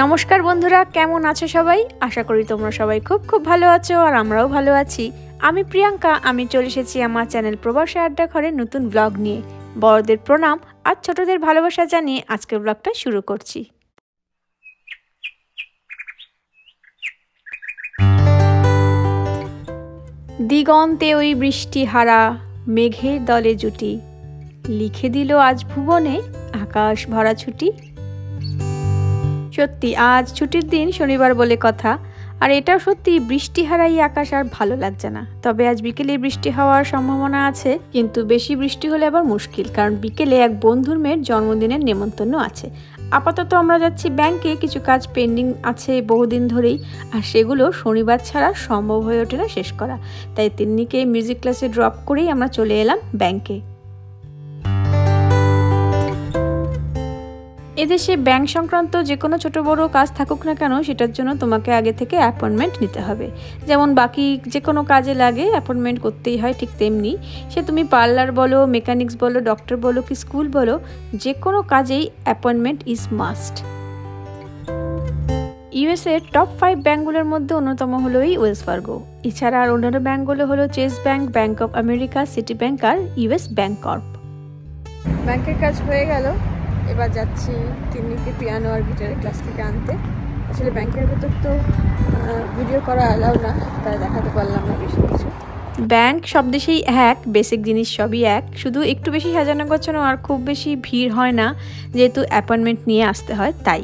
নমস্কার বন্ধুরা, কেমন আছো সবাই? আশা করি তোমরা সবাই খুব খুব ভালো আছো আর আমরাও ভালো আছি। আমি প্রিয়াঙ্কা, আমি চলে এসেছি আমার চ্যানেল প্রবাসী আড্ডা ঘরে নতুন ব্লগ নিয়ে। বড়দের প্রণাম আর ছোটদের ভালোবাসা জানিয়ে আজকের ব্লগটা শুরু করছি। দিগন্তে ওই বৃষ্টি হারা মেঘের দলে জুটি, লিখে দিল আজ ভুবনে আকাশ ভরা ছুটি। সত্যি আজ ছুটির দিন, শনিবার বলে কথা। আর এটাও সত্যি, বৃষ্টি হারাই আকাশ আর ভালো লাগছে না। তবে আজ বিকেলে বৃষ্টি হওয়ার সম্ভাবনা আছে, কিন্তু বেশি বৃষ্টি হলে আবার মুশকিল, কারণ বিকেলে এক বন্ধুর মেয়ের জন্মদিনের নেমন্তন্ন আছে। আপাতত আমরা যাচ্ছি ব্যাংকে, কিছু কাজ পেন্ডিং আছে বহুদিন ধরেই, আর সেগুলো শনিবার ছাড়া সম্ভব হয়ে ওঠে না শেষ করা। তাই তিন্নিকে মিউজিক ক্লাসে ড্রপ করেই আমরা চলে এলাম ব্যাংকে। এদেশে ব্যাংক সংক্রান্ত যে কোনো ছোটো বড়ো কাজ থাকুক না কেন, সেটার জন্য তোমাকে আগে থেকে অ্যাপয়েন্টমেন্ট নিতে হবে। যেমন বাকি যে কোনো কাজে লাগে অ্যাপয়েন্টমেন্ট করতেই হয়, ঠিক তেমনি সে তুমি পার্লার বলো, মেকানিক্স বলো, ডক্টর বলো কি স্কুল বলো, যে কোনো কাজেই অ্যাপয়েন্টমেন্ট ইজ মাস্ট। ইউএসএর টপ 5 ব্যাঙ্কগুলোর মধ্যে অন্যতম হলো এই ওয়েলস ফার্গো। এছাড়া আর অন্যান্য ব্যাঙ্কগুলো হলো Chase bank, bank of America, Citi bank আর ইউএস ব্যাঙ্ক কর্প। ব্যাংকের কাজ হয়ে গেল, এবার যাচ্ছি তিন্নিকে পিয়ানো আর গিটারের ক্লাস থেকে আনতে। আসলে ব্যাংকের ভেতর তো ভিডিও করা অ্যালাউ না, তাই দেখাতে পারলাম না বেশি কিছু। ব্যাংক সব দেশেই এক, বেসিক জিনিস সবই এক, শুধু একটু বেশি সাজানো গোছানো আর খুব বেশি ভিড় হয় না, যেহেতু অ্যাপয়েন্টমেন্ট নিয়ে আসতে হয় তাই।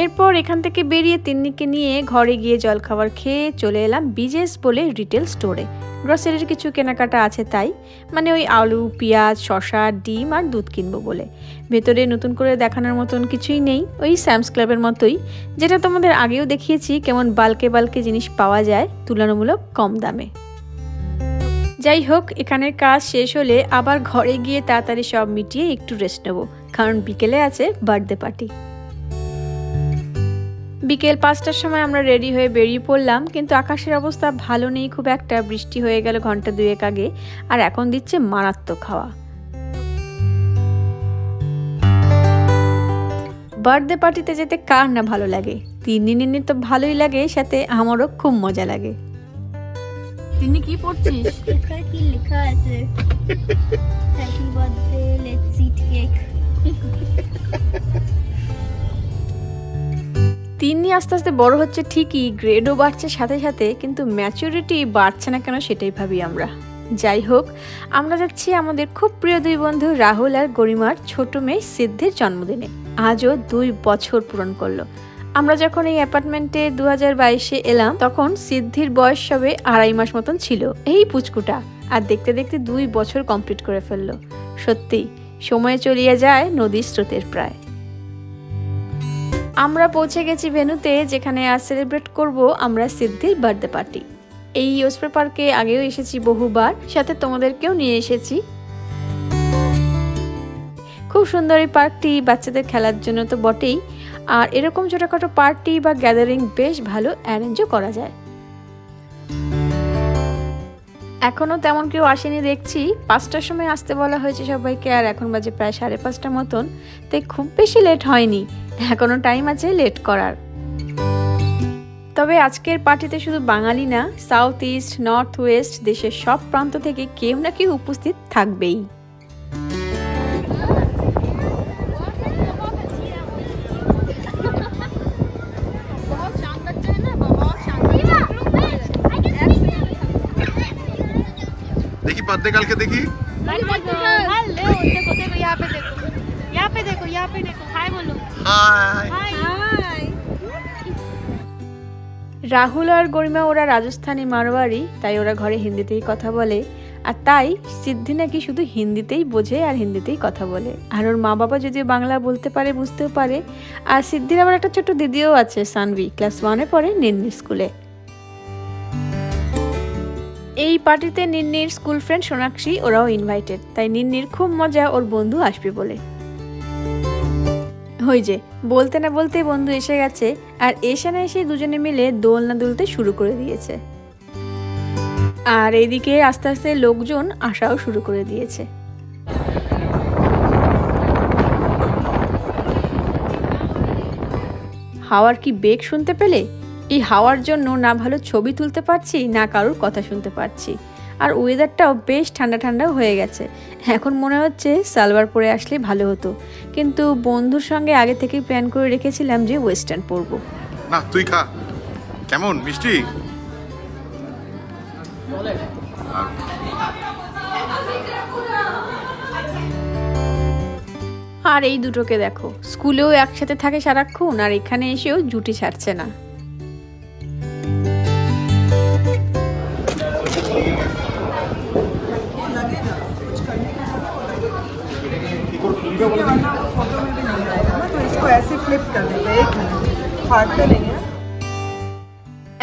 এরপর এখান থেকে বেরিয়ে তিন্নিকে নিয়ে ঘরে গিয়ে জলখাবার খেয়ে চলে এলাম বিজেস বলে রিটেল স্টোরে। গ্রসারির কিছু কেনাকাটা আছে তাই, মানে ওই আলু, পেঁয়াজ, শসা, ডিম আর দুধ কিনবো বলে। ভেতরে নতুন করে দেখানোর মতন কিছুই নেই, ওই স্যামস ক্লাবের মতোই, যেটা তোমাদের আগেও দেখিয়েছি কেমন বাল্কে বাল্কে জিনিস পাওয়া যায় তুলনামূলক কম দামে। যাই হোক, এখানের কাজ শেষ হলে আবার ঘরে গিয়ে তাড়াতাড়ি সব মিটিয়ে একটু রেস্ট নেবো, কারণ বিকেলে আছে বার্থডে পার্টি। বিকেল 5টার সময় আমরা রেডি হয়ে বেরিয়ে পড়লাম, কিন্তু আকাশের অবস্থা ভালো নেই খুব একটা। বৃষ্টি হয়ে গেল ঘন্টা 2 আগে, আর এখন দিচ্ছে মারাত্মক হাওয়া। বার্থডে পার্টিতে যেতে কার না ভালো লাগে? তিন্নির তো ভালোই লাগে, সাথে আমারও খুব মজা লাগে। তিন্নি কি পড়ছিস? কি লেখা আছে? Happy birthday, let's eat cake. Tinni আস্তে আস্তে বড় হচ্ছে ঠিকই, গ্রেডও বাড়ছে সাথে সাথে, কিন্তু ম্যাচুরিটি বাড়ছে না কেন সেটাই ভাবি আমরা। যাই হোক, আমরা যাচ্ছি আমাদের খুব প্রিয় 2 বন্ধু রাহুল আর গরিমার ছোট মেয়ে সিদ্ধির জন্মদিনে। আজও 2 বছর পূরণ করলো। আমরা যখন এই অ্যাপার্টমেন্টে 2022-এ এলাম, তখন সিদ্ধির বয়স সবে 2.5 মাস মতন ছিল, এই পুচকুটা। আর দেখতে দেখতে 2 বছর কমপ্লিট করে ফেললো। সত্যি সময় চলিয়ে যায় নদীর স্রোতের প্রায়। আমরা পৌঁছে গেছি ভেন্যুতে, যেখানে আজ সেলিব্রেট করব আমরা সিদ্ধির বার্থডে পার্টি। এই ওসপ্রে পার্কে আগেও এসেছি বহুবার, সাথে তোমাদেরকেও নিয়ে এসেছি। খুব সুন্দর এই পার্কটি, বাচ্চাদের খেলার জন্য তো বটেই, আর এরকম ছোটখাটো পার্টি বা গ্যাদারিং বেশ ভালো অ্যারেঞ্জও করা যায়। এখনও তেমন কেউ আসেনি দেখছি, 5টার সময় আসতে বলা হয়েছে সবাইকে, আর এখন বাজে প্রায় 5:30 মতন, তাই খুব বেশি লেট হয়নি, এখনো টাইম আছে লেট করার। তবে আজকের পার্টিতে শুধু বাঙালি না, সাউথ ইস্ট, নর্থ ওয়েস্ট দেশের সব প্রান্ত থেকে কেউ না কেউ উপস্থিত থাকবেই। देखी पर्दे काल के देखी। রাহুল আর গরিমা ওরা রাজস্থানী মারোয়ারি, তাই ওরা ঘরে হিন্দিতেই কথা বলে। আর তাই সিদ্ধি নাকি শুধু হিন্দিতেই বোঝে আর হিন্দিতেই কথা বলে। আর ওর মা বাবা যদিও বাংলা বলতে পারে, বুঝতেও পারে। আর সিদ্ধির আবার একটা ছোট্ট দিদিও আছে, সানভি, ক্লাস 1-এ পড়ে নিন্নির স্কুলে। এই পার্টিতে নিন্নির স্কুল ফ্রেন্ড সোনাক্ষী ওরাও ইনভাইটেড, তাই নিন্নির খুব মজা ওর বন্ধু আসবে বলে। ওই যে বলতে না বলতে বন্ধু এসে গেছে, আর এসে না এসে দুজনে মিলে দোলনা দুলতে শুরু করে দিয়েছে। আর এইদিকে আস্তে আস্তে লোকজন আসাও শুরু করে দিয়েছে। হাওয়ার কি বেগ শুনতে পেলে? এই হাওয়ার জন্য না ভালো ছবি তুলতে পারছি, না কারোর কথা শুনতে পারছি। আর ওয়েদারটাও বেশ ঠান্ডা ঠান্ডাও হয়ে গেছে। এখন মনে হচ্ছে সালোয়ার পরে আসলে ভালো হতো, কিন্তু বন্ধুর সঙ্গে আগে থেকেই প্ল্যান করে রেখেছিলাম যে ওয়েস্টার্ন পরবো। না তুই খা, কেমন মিষ্টি? আর এই দুটোকে দেখো, স্কুলেও একসাথে থাকে সারাক্ষণ, আর এখানে এসেও জুটি ছাড়ছে না।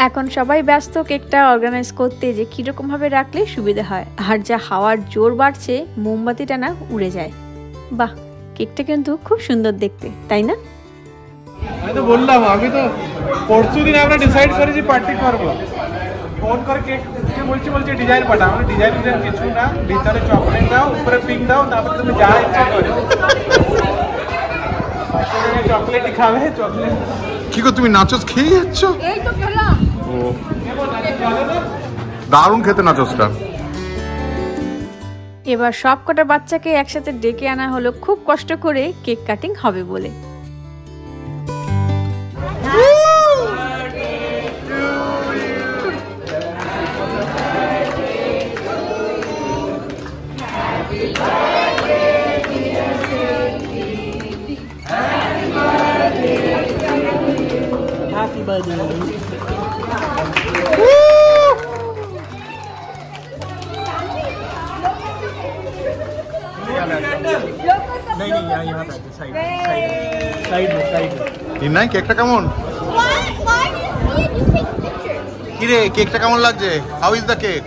এখন সবাই ব্যস্ত কেকটা অর্গানাইজ করতে, যে কিরকম ভাবে রাখলে সুবিধা হয়। আর যা হাওয়ার জোর বাড়ছে, মোমবাতিটা না উড়ে যায়। বাহ, কেকটা কিন্তু খুব সুন্দর দেখতে, তাই না? আমি তো বললাম, আমি তো পরশুদিন আমরা ডিসাইড করেছি পার্টি করব। ফোন করে কেক বলছি ডিজাইন পাঠাও। আমরা ডিজাইন কিছু না, ভিতরে চকলেট দাও, উপরে পিঙ্ক দাও, তারপরে তুমি যা ইচ্ছা করো। চকলেটই খাবে, চকলেট। কি গো, তুমি নাচস খেয়ে যাচ্ছ? এই তো খেলাম। ও দারুণ খেতে নাচসটা। এবার সব কটা বাচ্চাকে একসাথে ডেকে আনা হলো খুব কষ্ট করে, কেক কাটিং হবে বলে। Happy birthday. नहीं यहाँ पे साइड में নাই কেকটা কেমন? কি রে, কেকটা কেমন লাগছে? How is the cake?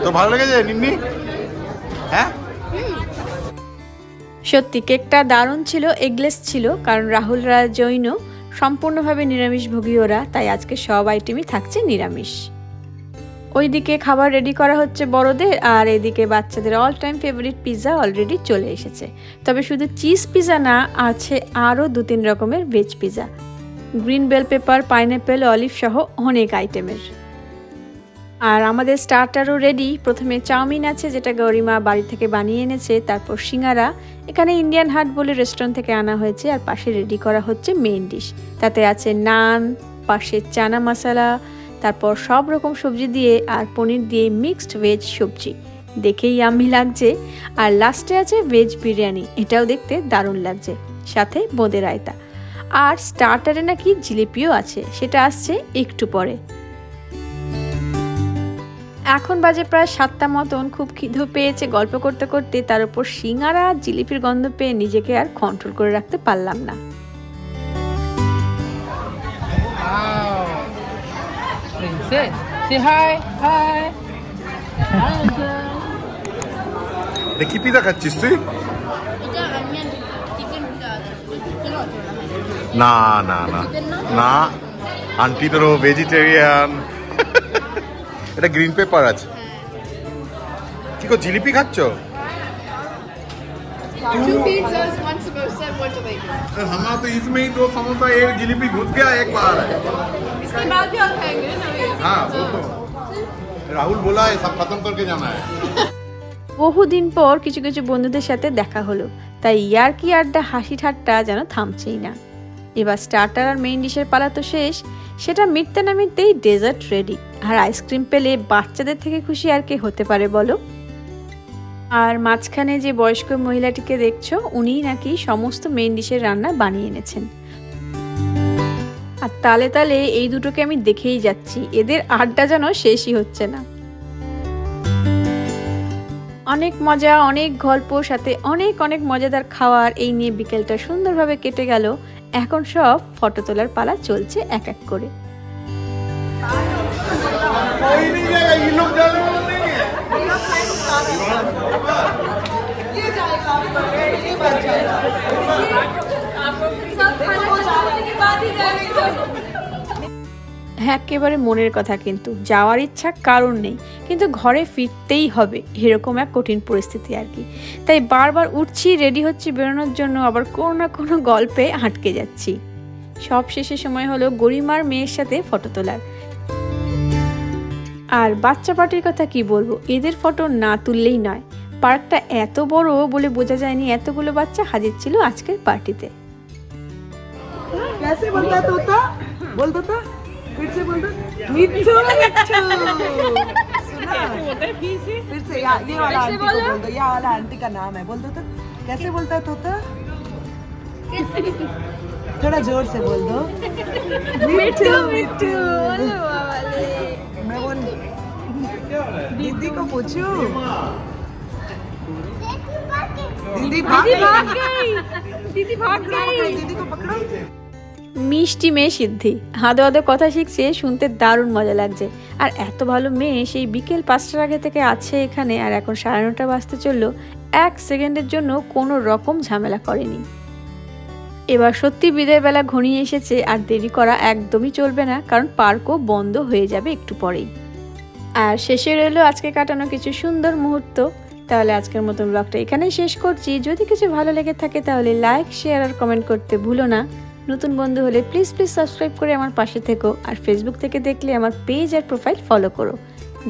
তো ভালো লেগেছে নিন্নি? হ্যাঁ, সত্যি কেকটা দারুণ ছিল, এগলেস ছিল, কারণ রাহুলরা জৈন, সম্পূর্ণভাবে নিরামিষভোগী ওরা, তাই আজকে সব আইটেমই থাকছে নিরামিষ। ওইদিকে খাবার রেডি করা হচ্ছে বড়দের, আর এদিকে বাচ্চাদের all time favourite pizza already চলে এসেছে। তবে শুধু চিজ পিৎজা না, আছে আরও 2-3 রকমের veg pizza, green bell pepper, pineapple, olive সহ অনেক আইটেমের। আর আমাদের স্টার্টারও রেডি। প্রথমে চাউমিন আছে, যেটা গরিমা বাড়ি থেকে বানিয়ে এনেছে, তারপর সিঙ্গারা, এখানে ইন্ডিয়ান হাট বলে রেস্টুরেন্ট থেকে আনা হয়েছে, আর পাশে রেডি করা হচ্ছে মেইন ডিশ। তাতে আছে নান, পাশে চানা মশলা, তারপর সব রকম সবজি দিয়ে আর পনির দিয়ে মিক্সড ভেজ সবজি, দেখেই ইয়াম্মি লাগছে। আর লাস্টে আছে ভেজ বিরিয়ানি, এটাও দেখতে দারুণ লাগছে, সাথে বোঁদে রায়তা। আর স্টার্টারে নাকি জিলিপিও আছে, সেটা আসছে একটু পরে। এখন বাজে প্রায় 7টা মতন, খুব খিদে পেয়েছে গল্প করতে করতে, তার উপর সিঙ্গারা আর জিলিপির গন্ধ পেয়ে নিজেকে আর কন্ট্রোল করে রাখতে পারলাম না। কি পিজা খাচ্ছিস তুই? না না না না, আন্টি তোর ভেজিটেরিয়ান। এটা গ্রিন পেপার আছে। কি গো, জিলিপি খাচ্ছ? Two pizzas, one samosa, what do they do? हमारा तो इसमें ही 2 समोसा, 1 जिलेबी घुस गया एक बार। इसके बाद भी और खाएंगे ना? हाँ वो तो राहुल बोला है सब खत्म करके जाना है। বহুদিন পর কিছু কিছু বন্ধুদের সাথে দেখা হলো, তাই ইয়ার্কি আড্ডা হাসি ঠাট্টা যেন থামছেই না। এবার স্টার্টার আর মেইন ডিশের পালা তো শেষ, সেটা মিটতে না মিটতেই ডেজার্ট রেডি। আর আইসক্রিম পেলে বাচ্চাদের থেকে খুশি আর কে হতে পারে বলো? আর মাঝখানে যে বয়স্ক মহিলাটিকে দেখছো, উনিই নাকি সমস্ত মেইন ডিশের রান্না বানিয়ে এনেছেন। আর তালে তালে এই দুটোকে আমি দেখেই যাচ্ছি, এদের আড্ডা যেন শেষই হচ্ছে না। অনেক মজা, অনেক গল্প, সাথে অনেক অনেক মজাদার খাবার, এই নিয়ে বিকেলটা সুন্দরভাবে কেটে গেল। এখন সব ফটো তোলার পালা চলছে এক এক করে। একেবারে মনের কথা, কিন্তু যাওয়ার ইচ্ছা কারণ নেই, কিন্তু ঘরে ফিরতেই হবে, এরকম এক কঠিন পরিস্থিতি আর কি। তাই বারবার উঠছি, রেডি হচ্ছি বেরোনোর জন্য, আবার কোনো না কোনো গল্পে আটকে যাচ্ছি। সব শেষে সময় হলো গরিমার মেয়ের সাথে ফটো তোলার। আর বাচ্চা পার্টির কথা কি বলবো, এদের ফটো না তুললেই নয়। পার্কটা এত বড় বলে বোঝা যায়নি এতগুলো বাচ্চা হাজির ছিল আজকের পার্টিতে। कैसे बोलता है तोता? बोल तोता, फिर से बोल दो। मिट्टू मिट्टू सुना? फिर से ये वाला आंटी को बोल दो, ये वाला आंटी का नाम है, बोल दो तो। कैसे बोलता है तोता? थोड़ा जोर से बोल दो। मिट्टू मिट्टू। मैं बोल दीदी को पूछूं? दीदी भाग गई। दीदी भाग गई। दीदी को पकड़ो। মিষ্টি মেয়ে সিদ্ধি হাদো হাদো কথা শিখছে, শুনতে দারুণ মজা লাগছে। আর এত ভালো মেয়ে, সেই বিকেল 5টার আগে থেকে আছে এখানে, আর এখন 9:30 বাজতে চললো, 1 সেকেন্ডের জন্য কোনো রকম ঝামেলা করেনি। এবার সত্যি বিদায় বেলা ঘনিয়ে এসেছে, আর দেরি করা একদমই চলবে না, কারণ পার্কও বন্ধ হয়ে যাবে একটু পরেই। আর শেষে রইল আজকে কাটানো কিছু সুন্দর মুহূর্ত। তাহলে আজকের মতন ব্লগটা এখানেই শেষ করছি। যদি কিছু ভালো লেগে থাকে তাহলে লাইক, শেয়ার আর কমেন্ট করতে ভুলো না। নতুন বন্ধু হলে প্লিজ সাবস্ক্রাইব করে আমার পাশে থেকো, আর ফেসবুক থেকে দেখলে আমার পেজ আর প্রোফাইল ফলো করো।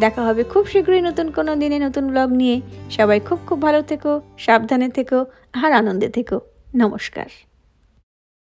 দেখা হবে খুব শীঘ্রই নতুন কোনো দিনে নতুন ব্লগ নিয়ে। সবাই খুব ভালো থেকো, সাবধানে থেকো আর আনন্দে থেকো। নমস্কার।